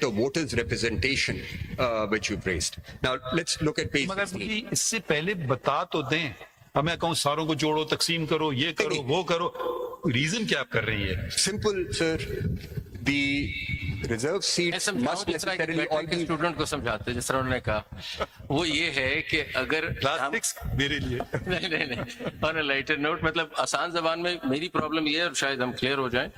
the voters' representation which you've raised. Now, let's look at page मगर 16. मुझे इससे पहले बता तो दें. अब मैं कहूँ सारों को जोड़ो, तकसीम करो, ये करो, वो करो. रीजन क्या आप कर रही है? Simple, sir. The reserve seats must necessarily all be. Student को समझाते जिस तरह उन्होंने कहा वो ये है कि अगर क्लास 6 मेरे लिए. नहीं ऑन अ लाइटर नोट, मतलब आसान जबान में मेरी प्रॉब्लम ये है, और शायद हम क्लियर हो जाएं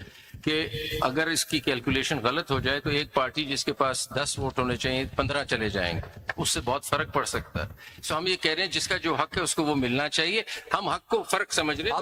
कि अगर इसकी कैलकुलेशन गलत हो जाए तो एक पार्टी जिसके पास 10 वोट होने चाहिए 15 चले जाएंगे, उससे बहुत फर्क पड़ सकता है. सो हम ये कह रहे हैं जिसका जो हक है उसको वो मिलना चाहिए. हम हक को फर्क समझ रहे हैं.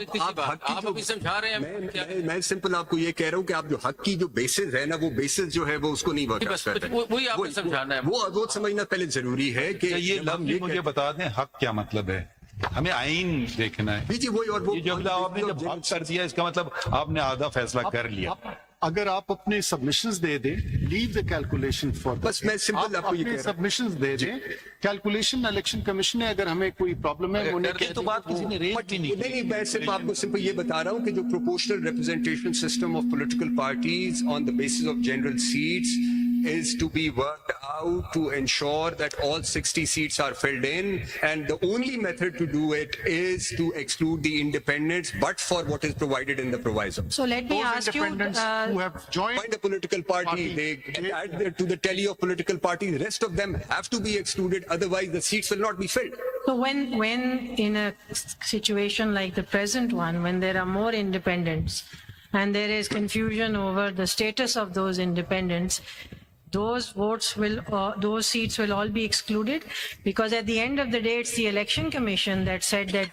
आप अभी समझा रहे हैं. मैं सिंपल आपको ये कह रहा हूँ कि आप जो हक की जो बेसिस है ना, वो बेसिस जो है वो उसको नहीं वर्क बस कर रहे. वही आपको समझाना है. वो समझना पहले जरूरी है कि ये लफ्ज भी मुझे बता दें, हक क्या मतलब है? हमें आइन देखना है. जी वही. और वो ये जो आपने जब हक कर दिया इसका मतलब आपने आधा फैसला कर लिया. अगर आप अपने सबमिशंस दे दें, लीव द कैलकुलेशन फॉर. बस मैं सिंपल आपको ये कह रहा हूं. सबमिशंस दे दें. कैलकुलेशन इलेक्शन कमीशन ने अगर हमें कोई प्रॉब्लम है उन्हें कर दी तो बात किसी ने रेज भी नहीं की. नहीं, मैं सिर्फ आपको सिंपल ये बता रहा हूँ कि जो proportional representation system of political parties on the basis of general seats is to be worked out to ensure that all 60 seats are filled in, and the only method to do it is to exclude the independents, but for what is provided in the proviso. So let me those ask you, independents who have joined Find a political party, they add to the tally of political parties, the rest of them have to be excluded, otherwise the seats will not be filled. so when in a situation like the present one, when there are more independents and there is confusion over the status of those independents, those votes will, those seats will all be excluded, because at the end of the day, it's the election commission that said that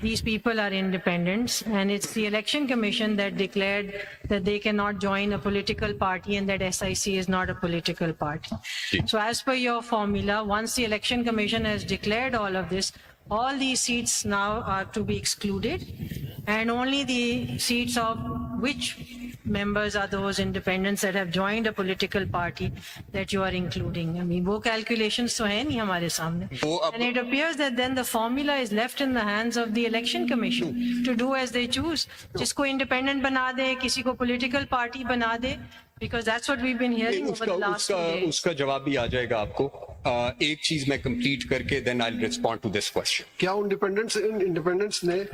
these people are independents, and it's the election commission that declared that they cannot join a political party and that SIC is not a political party. So as per your formula, once the election commission has declared all of this, all these seats now are to be excluded, and only the seats of which members are those independents that have joined a political party that you are including. I mean, wo calculations to hai nahi hamare samne. And it appears that then the formula is left in the hands of the election commission to do as they choose. Jisko independent bana de, kisi ko political party bana de, because that's what we've been hearing over the last 2 days. उसका जवाब भी आ जाएगा आपको. एक चीज मैं complete करके then I'll respond to this question. क्या इंडिपेंडेंट्स ने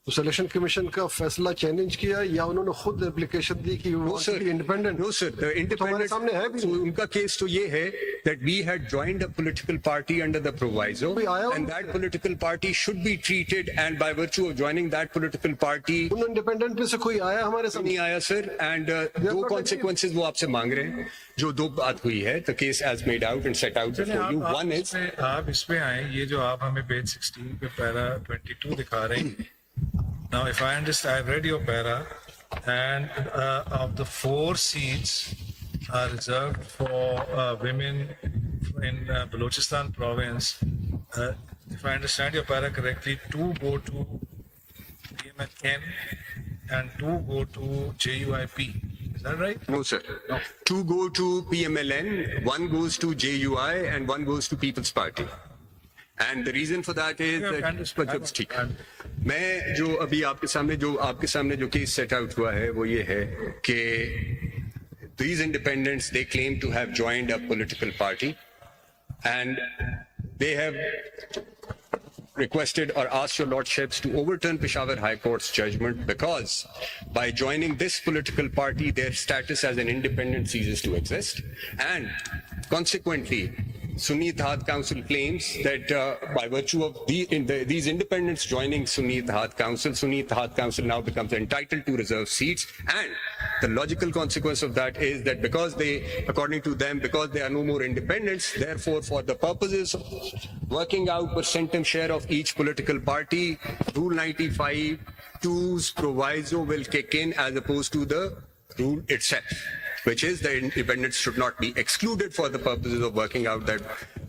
उस इलेक्शन कमीशन का फैसला चैलेंज किया या उन्होंने खुद एप्लीकेशन दी कि वो independent? No sir, the independent सामने है भी. So उनका केस तो ये है that we had joined a political party under the proviso, and that political party should be treated, and by virtue of joining that political party उन independent में से कोई आया हमारे सामने? नहीं आया सर. And दो consequences वो आपसे मांग रहे हैं. जो दो बात हुई है, the case as made out and set out before you. One is आप इसमें आए, ये जो आप हमें पेज 16 पे पैरा 22 दिखा रहे हैं. Now, if I understand, I've read your para, and of the 4 seats are reserved for women in Balochistan province. If I understand your para correctly, 2 go to PMLN and 2 go to JUIP. Is that right? no sir. No. 2 go to PMLN, 1 goes to JUI, and 1 goes to People's Party. And the reason for that is that ठीक है. मैं जो अभी आपके सामने जो case set out हुआ है वो ये है कि these independents, they claim to have joined a political party, and they have requested or asked your lordships to overturn Peshawar High Court's judgment, because by joining this political party, their status as an independent ceases to exist, and consequently Sunni Ittehad Council claims that by virtue of these independents joining Sunni Ittehad Council now becomes entitled to reserve seats, and the logical consequence of that is that because they, according to them, because they are no more independents, therefore for the purposes of working out percentage share of each political party, Rule 95(2)'s proviso will kick in as opposed to the rule itself, which is the independents should not be excluded for the purposes of working out that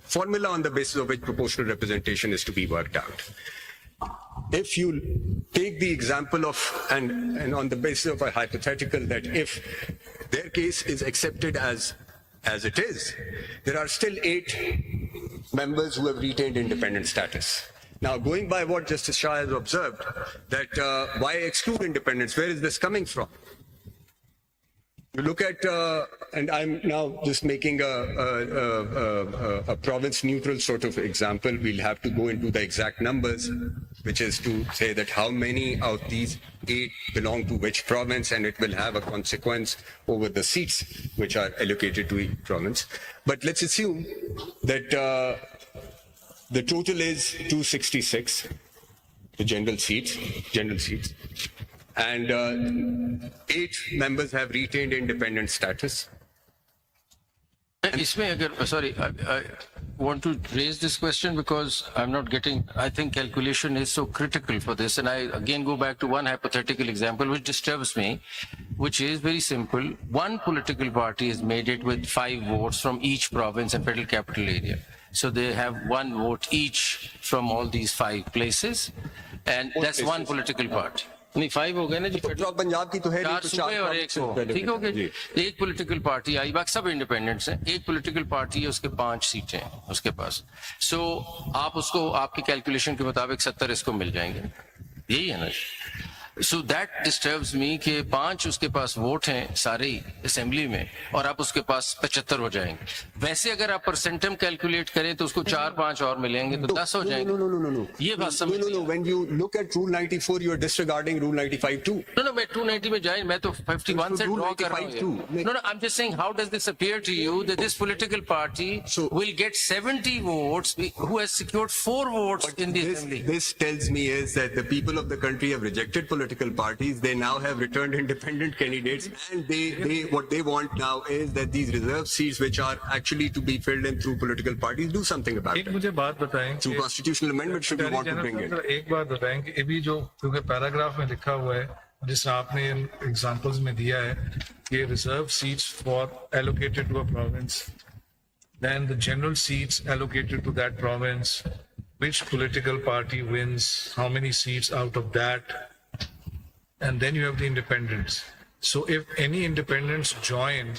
formula on the basis of which proportional representation is to be worked out. If you take the example of, and on the basis of a hypothetical, that if their case is accepted as it is, there are still 8 members who have retained independent status. Now, going by what Justice Shah has observed, that why exclude independents? Where is this coming from? You look at, and I'm now just making a province neutral sort of example. We'll have to go into the exact numbers, which is to say that how many of these 8 belong to which province, and it will have a consequence over the seats which are allocated to each province. But let's assume that the total is 266, the general seats. And 8 members have retained independent status. इसमें अगर sorry, I want to raise this question because I'm not getting. I think calculation is so critical for this, and I again go back to one hypothetical example which disturbs me, which is very simple. One political party has made it with 5 votes from each province and federal capital area, so they have 1 vote each from all these 5 places, and that's one political party. नहीं 5 हो गए ना जी, पंजाब की तो है 4 सूबे और 1 वो, ठीक हो गया। एक पॉलिटिकल पार्टी आई, बाकी सब इंडिपेंडेंट्स हैं। एक पॉलिटिकल पार्टी है, उसके 5 सीटें हैं उसके पास। सो आप उसको आपकी कैलकुलेशन के मुताबिक 70 इसको मिल जाएंगे, यही है ना। सो दैट डिस्टर्ब्स मी कि 5 उसके पास वोट हैं सारे असेंबली में, और आप उसके पास 75 हो जाएंगे। वैसे अगर आप परसेंटम कैलकुलेट करें तो उसको 4-5 और मिलेंगे तो 10 हो जाएंगे। No. ये बात समझ No. When you look at Rule 94, you are disregarding Rule 95 too. No, मैं 290 में जाए, मैं तो 51 से ड्रॉ कर रहा हूँ। No, I'm just saying, how does this appear to you that this political party will get 70 votes who has secured 4 votes in the assembly? This tells me is that the people of the country have rejected political parties. They now have returned independent candidates, and they what they want now is that these reserve seats, which are actually to be filled in through political parties, do something about एक it. मुझे बात बताएं Through constitutional amendment, should we want to bring it? एक बात बताएं कि अभी जो क्योंकि पैराग्राफ में लिखा हुआ है, जिस आपने एग्जांपल्स में दिया है कि reserve seats for allocated to a province, then the general seats allocated to that province, which political party wins how many seats out of that, and then you have the independents. So if any independents join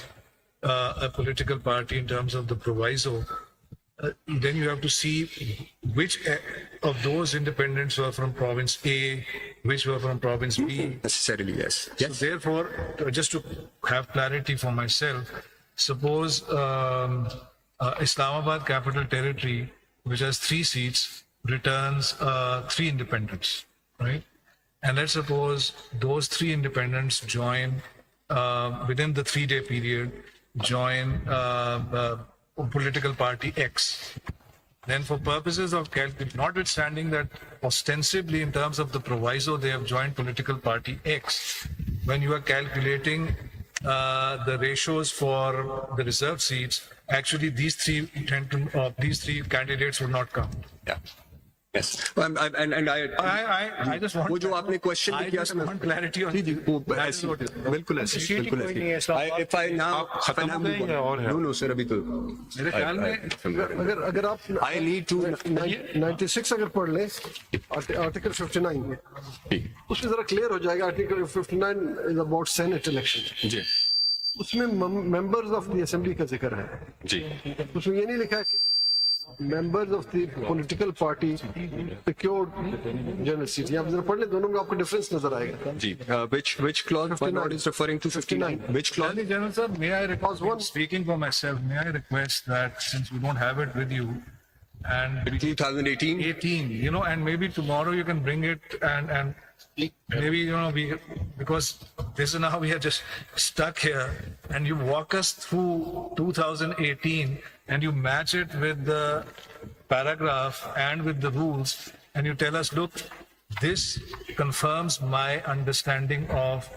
a political party in terms of the proviso, then you have to see which of those independents were from province A, which were from province B. Necessarily, yes. So therefore, just to have clarity for myself, suppose Islamabad Capital Territory, which has 3 seats, returns 3 independents, right? And let's suppose those 3 independents join within the 3-day period, join political party X. Then for purposes of notwithstanding that ostensibly in terms of the proviso they have joined political party X, when you are calculating the ratios for the reserve seats, actually these 3 candidates would not count. Yeah. Yes. And I just want वो जो आपने question I किया just था, want clarity on जी, वो that is ऐसी, what it is. बिल्कुल ऐसी, बिल्कुल ऐसी। If I now, खत्म हो गए या और है? No, sir, अभी तो मेरे ख्याल में अगर आप I need to 96 अगर पढ़ लें आर्टिकल 59 में, उसमें जरा क्लियर हो जाएगा। Article 59 is about senate election. जी उसमें मेंबर्स ऑफ द असेंबली का जिक्र है। जी उसमें ये नहीं लिखा है कि members of the political party secured general seats। यहाँ जरा पढ़ ले, दोनों में आपको डिफरेंस नजर आएगा। जी which clause my lord is referring to? 59. Which clause? Attorney General, sir, may I request, speaking for myself, may I request that since we don't have it with you, and 2018. 18, and maybe tomorrow you can bring it and maybe, because this is now we are just stuck here, and you walk us through 2018 and you match it with the paragraph and with the rules, and you tell us, look, this confirms my understanding of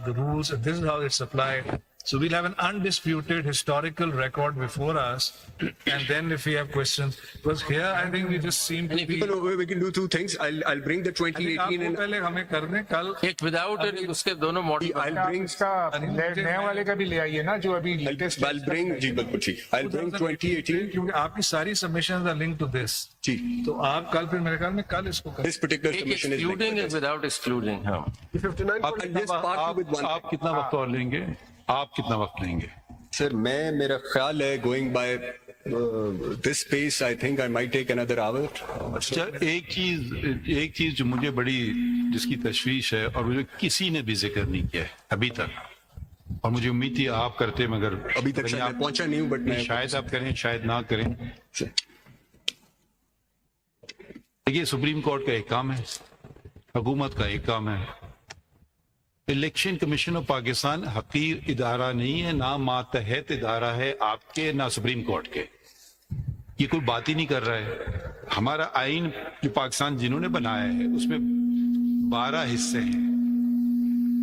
the rules, and this is how it's applied. So we'll have an undisputed historical record before us, and then if we have questions, because here I think we just seem to be. No, we can do 2 things. I'll bring the 2018 in. पहले हमें करने कल एक without उसके दोनों model. I'll bring. नए वाले का भी ले आइए ना जो अभी लेटेस्ट। I'll bring जी बिल्कुल ठीक। I'll bring 2018. क्योंकि आपकी सारी submissions are linked to this. जी तो आप कल फिर मेरे ख्याल में कल इसको करें। This particular एक submission is linked excluding to एक this. without excluding, हाँ। 59 I'll just spark you with one. आप कितना वक्त और लेंगे? आप कितना वक्त लेंगे? Sir, मेरा ख्याल है going by this pace, I think I might take another hour. अच्छा, एक चीज जो मुझे बड़ी जिसकी तशवीश है और मुझे किसी ने भी जिक्र नहीं किया है अभी तक, اور مجھے امید تھی آپ کرتے مگر ابھی تک شاید میں پہنچا نہیں ہوں بٹ میں شاید آپ کریں شاید نہ کریں. دیکھیے سپریم کورٹ کا ایک کام ہے, حکومت کا ایک کام ہے. الیکشن کمیشن آف پاکستان حقیر ادارہ نہیں ہے, نہ ماتحت ادارہ ہے آپ کے نہ سپریم کورٹ کے. یہ کوئی بات ہی نہیں کر رہا ہے. ہمارا آئین جو پاکستان جنہوں نے بنایا ہے اس میں 12 حصے ہیں,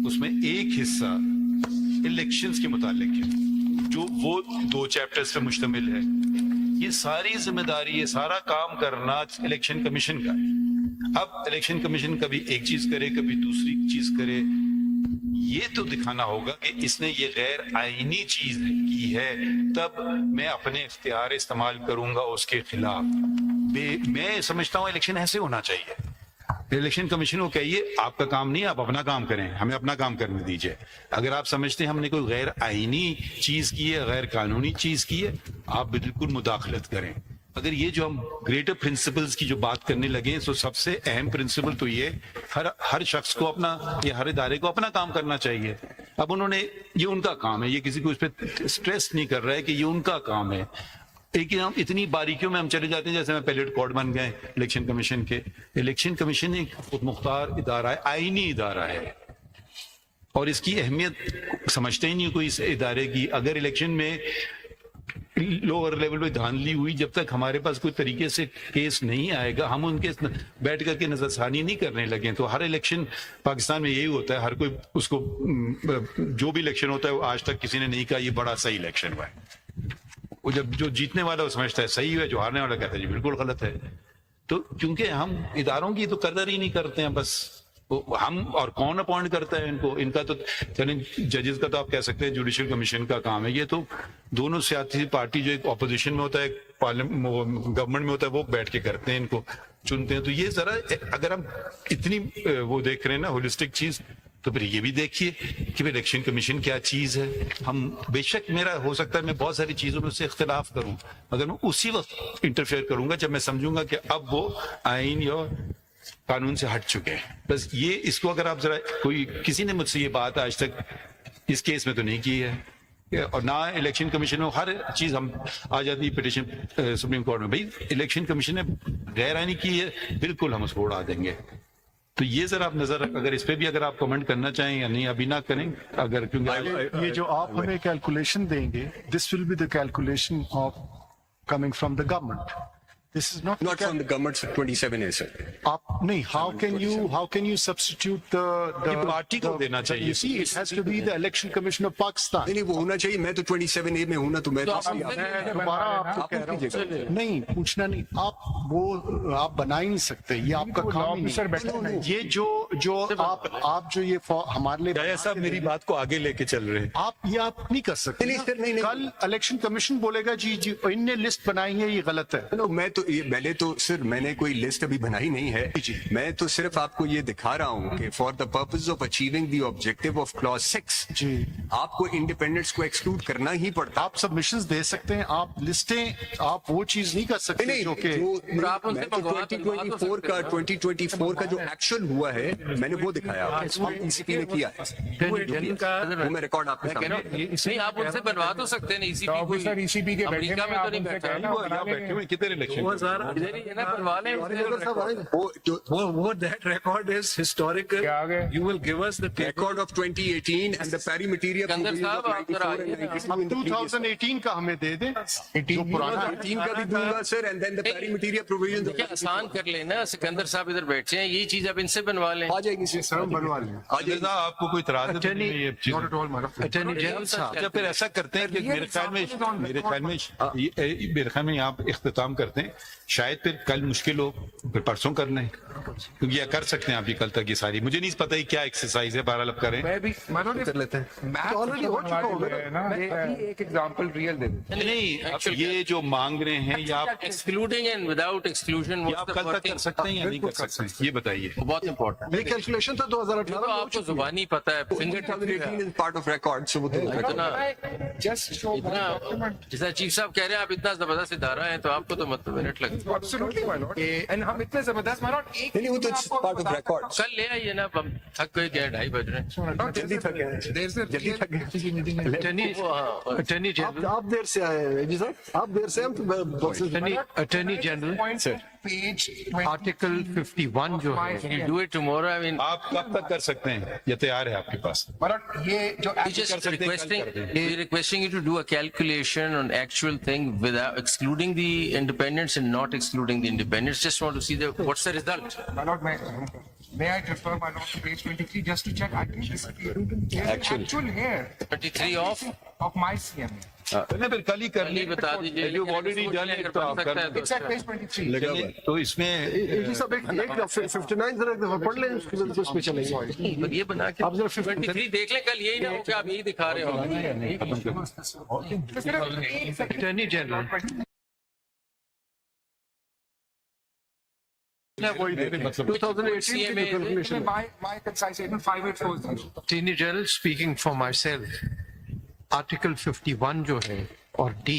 اس میں ایک حصہ الیکشنز کے متعلق ہے جو وہ 2 چیپٹرز پہ مشتمل ہے. یہ ساری ذمہ داری, یہ سارا کام کرنا الیکشن کمیشن کا ہے. اب الیکشن کمیشن کبھی ایک چیز کرے کبھی دوسری چیز کرے, یہ تو دکھانا ہوگا کہ اس نے یہ غیر آئینی چیز کی ہے, تب میں اپنے اختیار استعمال کروں گا اس کے خلاف. میں سمجھتا ہوں الیکشن ایسے ہونا چاہیے. الیکشن کمیشن کو کہیے آپ کا کام نہیں, آپ اپنا کام کریں, ہمیں اپنا کام کرنے دیجیے. اگر آپ سمجھتے ہیں ہم نے کوئی غیر آئینی چیز کی ہے, غیر قانونی چیز کی ہے, آپ بالکل مداخلت کریں. اگر یہ جو ہم گریٹر پرنسپلز کی جو بات کرنے لگے تو سب سے اہم پرنسپل تو یہ ہر شخص کو اپنا یا ہر ادارے کو اپنا کام کرنا چاہیے. اب انہوں نے, یہ ان کا کام ہے, یہ کسی کو اس پہ سٹریس نہیں کر رہا ہے کہ یہ ان کا کام ہے. لیکن ہم اتنی باریکیوں میں ہم چلے جاتے ہیں, جیسے میں پیلیٹ کورٹ بن گئے الیکشن کمیشن کے. الیکشن کمیشن ایک خود مختار ادارہ ہے, آئینی ادارہ ہے, اور اس کی اہمیت سمجھتے ہی نہیں کوئی اس ادارے کی. اگر الیکشن میں لوور لیول پہ دھاندلی ہوئی, جب تک ہمارے پاس کوئی طریقے سے کیس نہیں آئے گا, ہم ان کے بیٹھ کر کے نظر ثانی نہیں کرنے لگے. تو ہر الیکشن پاکستان میں یہی ہوتا ہے, ہر کوئی اس کو جو بھی الیکشن ہوتا ہے وہ آج تک کسی نے نہیں کہا یہ بڑا صحیح الیکشن ہوا ہے. وہ جب جو جیتنے والا وہ سمجھتا ہے صحیح ہے, جو ہارنے والا کہتا ہے جی بالکل غلط ہے. تو کیونکہ ہم اداروں کی تو قدر ہی نہیں کرتے ہیں, بس ہم اور کون اپوائنٹ کرتا ہے ان کو, ان کا تو چلیں ججز کا تو آپ کہہ سکتے ہیں جوڈیشل کمیشن کا کام ہے. یہ تو دونوں سیاسی پارٹی جو ایک اپوزیشن میں ہوتا ہے, گورنمنٹ میں ہوتا ہے, وہ بیٹھ کے کرتے ہیں, ان کو چنتے ہیں. تو یہ ذرا اگر ہم اتنی وہ دیکھ رہے ہیں نا ہولسٹک چیز, تو پھر یہ بھی دیکھیے کہ الیکشن کمیشن کیا چیز ہے. ہم بے شک میرا ہو سکتا ہے میں بہت ساری چیزوں میں سے اختلاف کروں, مگر میں اسی وقت انٹرفیئر کروں گا جب میں سمجھوں گا کہ اب وہ آئین یا قانون سے ہٹ چکے ہیں. بس یہ اس کو اگر آپ ذرا, کوئی کسی نے مجھ سے یہ بات آج تک اس کیس میں تو نہیں کی ہے, اور نہ الیکشن کمیشن میں ہر چیز ہم آ جاتی ہے پٹیشن سپریم کورٹ میں, بھائی الیکشن کمیشن نے غیر آئینی کی ہے بالکل ہم اس کو اڑا دیں گے. تو یہ ذرا آپ نظر, اگر اس پہ بھی اگر آپ کمنٹ کرنا چاہیں یا نہیں, ابھی نہ کریں اگر, کیونکہ یہ جو آپ ہمیں کیلکولیشن دیں گے, this will be the calculation of coming from the government. This is not from the government's 27 is sir. آپ نہیں, how can you substitute the party کو دینا چاہیے. You see, it has to be the Election Commission of Pakistan. نہیں وہ ہونا چاہیے. میں تو 27A میں ہوں نا, تو میں تو میں دوبارہ آپ کو کہہ رہا ہوں, نہیں پوچھنا نہیں, آپ بنا ہی نہیں سکتے, یہ آپ کا کام ہی نہیں. یہ جو آپ جو یہ ہمارے لیے صاحب میری بات کو آگے لے کے چل رہے ہیں, آپ نہیں کر سکتے. کل الیکشن کمیشن بولے گا جی ان نے لسٹ بنائی ہے, یہ غلط ہے. میں تو پہلے تو سر میں نے کوئی لسٹ ابھی بنائی نہیں ہے, میں تو صرف آپ کو یہ دکھا رہا ہوں کہ for the purpose of achieving the objective of clause 6 G آپ کو انڈیپینڈنس کو ایکسکلوڈ کرنا ہی پڑتا. آپ سبمیشنز دے سکتے ہیں, آپ لسٹیں, آپ وہ چیز نہیں کر سکتے جو کہ 2024 کا جو ایکچوئل ہوا ہے میں نے وہ دکھایا, ای سی پی نے کیا ہے, وہ میں ریکارڈ آپ کے سامنے. نہیں آپ ان سے بنوا تو سکتے ہیں, ای سی پی امریکہ میں تو نہیں بیٹھا, بیٹھے ہوئے کتنے election that record is historical. You will give us the record of 2018 and the pari-materia provisions of 94 and 92 in the previous 2018 کا ہمیں دے دیں, جو پرانا 18 کا بھی دوں گا سر, and then the pari-materia provisions of آسان کر لینا. سکندر صاحب ادھر بیٹھے ہیں, یہ چیز آپ ان سے بنوا لیں. آ جائے گی سر, بنوا لیں. آپ کو کوئی اعتراض ہے؟ پھر ایسا کرتے ہیں کہ میرے خیال میں آپ اختتام کرتے ہیں, شاید پھر کل مشکل ہو, پھر پرسوں کر لیں, کیونکہ یہ کر سکتے ہیں آپ یہ کل تک. یہ ساری مجھے نہیں پتہ ہی کیا ایکسرسائز ہے, بہرحال اب کریں. کر لیتے ہیں. ایک ایگزامپل ریئل دے دیں. نہیں, یہ جو مانگ رہے ہیں یا آپ ایکسکلوڈنگ اینڈ وداؤٹ ایکسکلوژن کل تک کر سکتے ہیں یا نہیں کر سکتے ہیں, یہ بتائیے. بہت امپورٹنٹ. वही कैलकुलेशन था 2018 तो में हो आपको चुकी है। जुबानी पता है, finger 2018 is part of record, so वो तो इतना Just show इतना जैसा चीफ साहब कह रहे हैं, आप इतना जबरदस्त इदारा है, तो आपको तो मतलब मिनट लगता है। absolutely why not? And हम इतने जबरदस्त मानो एक नहीं, वो तो it's part of record. कल ले आइए ना, हम थक गए क्या, 2:30 बज रहे हैं। जल्दी थक गए there's a Attorney General, आप देर से आए हैं जी साहब, आप देर से हम तो Attorney General, page Article 51 जो है, Can you do it tomorrow? I mean, आप कब तक कर सकते हैं? ये तैयार है आपके पास? ये जो we're just we're requesting you to do a calculation on actual thing without excluding the independents and not excluding the independents. Just want to see what's the result. my lord may I refer my lord to page 23 just to check I think this actual here 23 off. of my CMA. नहीं, फिर कल ही कर कल ही बता दीजिए। You've already done it, तो आप कर सकता है It's at page 23. चलिए, तो इसमें जी साहब एक 59 जरा एक दफा पढ़ लें, उसके बाद उस पे चलेंगे। पर ये बना के आप जरा 23 देख लें, कल यही ना हो कि आप यही दिखा रहे हो। Attorney General, वही दे रहे हैं, मतलब 2018 की जो calculation my concise statement 5840. Attorney General speaking for myself, Article 51 जो है और D,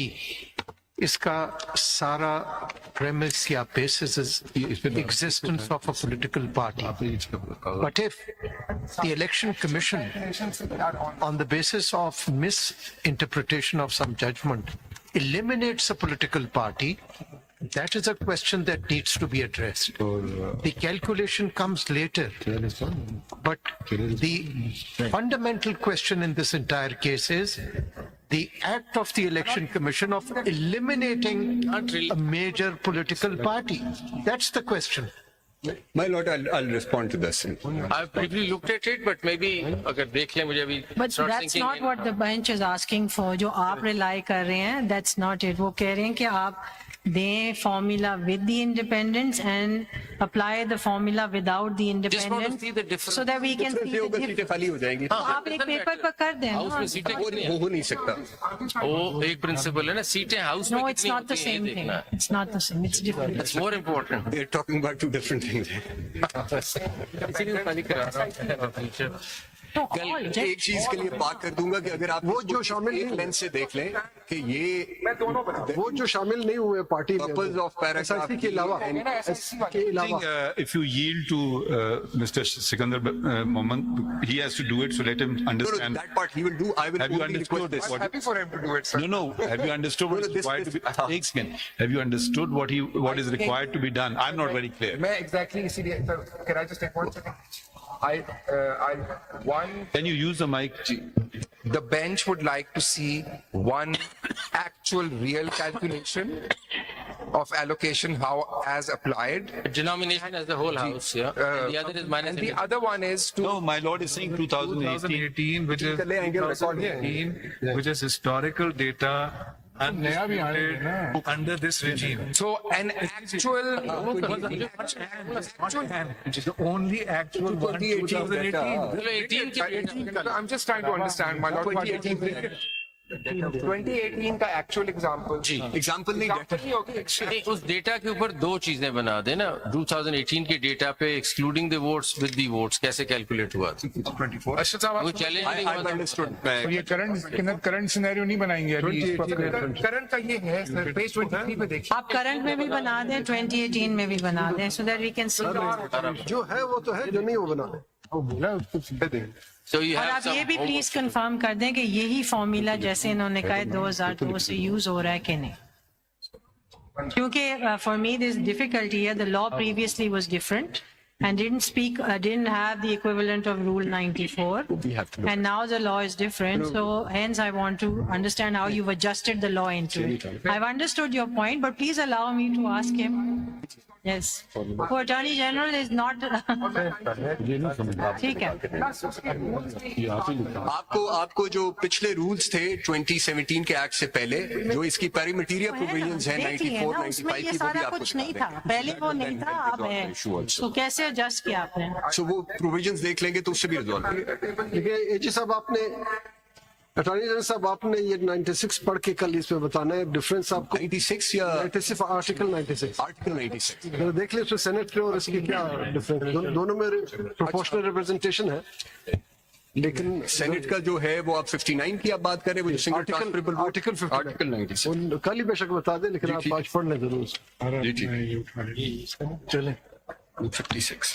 इसका सारा premise या basis is existence of a political party. But if the Election Commission, on the basis of misinterpretation of some judgment, eliminates a political party, that is a question that needs to be addressed. The calculation comes later. But the fundamental question in this entire case is the act of the Election Commission of eliminating a major political party. That's the question. My lord, I'll respond to this. I've briefly looked at it, but maybe अगर देख लें, मुझे अभी But it's not that's sinking not in. what the bench is asking for. जो आप rely कर रहे हैं, that's not it. वो कह रहे हैं कि आप दें formula with the independents and apply the formula without the Just want to independents, see the difference. so that we can see ये the होगा, difference. सीटें खाली हो जाएंगी। तो आप एक पेपर पर कर दें हाउस में ना। सीटें कितनी वो हैं? हो नहीं सकता। वो एक प्रिंसिपल है ना, सीटें हाउस में No, it's कितनी not the होती हैं, same ये thing. देखना है। It's not the same. It's different. It's more important. They're talking about two different things. इसीलिए खाली करा रहा हूँ। कल एक चीज के लिए बात कर दूंगा कि अगर आप वो जो शामिल एक नहीं लेंस से देख लें कि ये वो जो शामिल नहीं हुए पार्टी में, Purpose of paragraph SIC के अलावा के I अलावा think if you yield to Mr. Sikandar Mohammed, he has to do it, so let him no, understand. that part he will do. I will Have you only understood request this. what? Happy for him to do it, sir. No. Have you understood what No, is this- required to be? this- Take second. Have you understood what is required to be done? I'm not very clear. मैं exactly इसीलिए sir, can I just take 1 second? Can you use the mic? The bench would like to see one actual real calculation of allocation how as applied. Denomination as the whole house, yeah. And the other is minus. And the other one is to No, my lord is saying 2018. 2018, which is चले आएंगे record में। 2018, which is historical data under this regime. so an actual Which is the only actual one, 2018. 18 की I'm just trying to understand my lord. 2018 का actual example. Example नहीं Example नहीं होगी. नहीं, उस डेटा के ऊपर दो चीजें बना देना। 2018 के डेटा पे excluding the votes with the votes कैसे कैलकुलेट हुआ था? 24. अर्शद साहब वो चैलेंज नहीं I've हुआ था। understood. ये करंट सिनेरियो नहीं बनाएंगे अभी इस वक्त। करंट का ये है सर पेज 23 पे देखिए. आप करंट में भी बना दें, 2018 में भी बना दें, so that we can see. जो है वो तो है, जो नहीं वो बना दे। वो बोला उसको दे देंगे. So you और have आप ये some भी प्लीज कंफर्म कर दें कि यही फॉर्मूला जैसे इन्होंने कहा है 2002 से यूज हो रहा है कि नहीं, क्योंकि फॉर मी दिस डिफिकल्टी है, the law previously was different and didn't have the equivalent of rule 94, and now the law is different, so hence I want to understand how you've adjusted the law into it. I've understood your point, but please allow me to ask him. Yes, for Attorney General is not ठीक है। आपको जो पिछले rules थे 2017 के act से पहले, जो इसकी पैरीमेटेरिया प्रोविजंस हैं देख लिए 94, ना, उसमें 95 ये की, वो भी सारा आपको कुछ नहीं बता था, देंगे। पहले वो नहीं था, अब है, तो कैसे एडजस्ट किया आपने? So वो प्रोविजंस देख लेंगे तो उससे भी रिजॉल्व देखिए एजी साहब, आपने अटॉर्नी जनरल साहब आपने ये 96 पढ़ के कल इसमें बताना है डिफरेंस आपको 96 या 96 आर्टिकल 96 आर्टिकल 96? जरा देख लीजिए सेनेट के और इसकी क्या डिफरेंस दोनों में प्रोपोर्शनल रिप्रेजेंटेशन है लेकिन सेनेट का जो है वो आप 59 की आप बात करें, वो सिंगल ट्रांसफरेबल आर्टिकल 59 आर्टिकल 96। कल ही बेशक बता दे लेकिन आप आज पढ़ लें जरूर जी जी चलें 56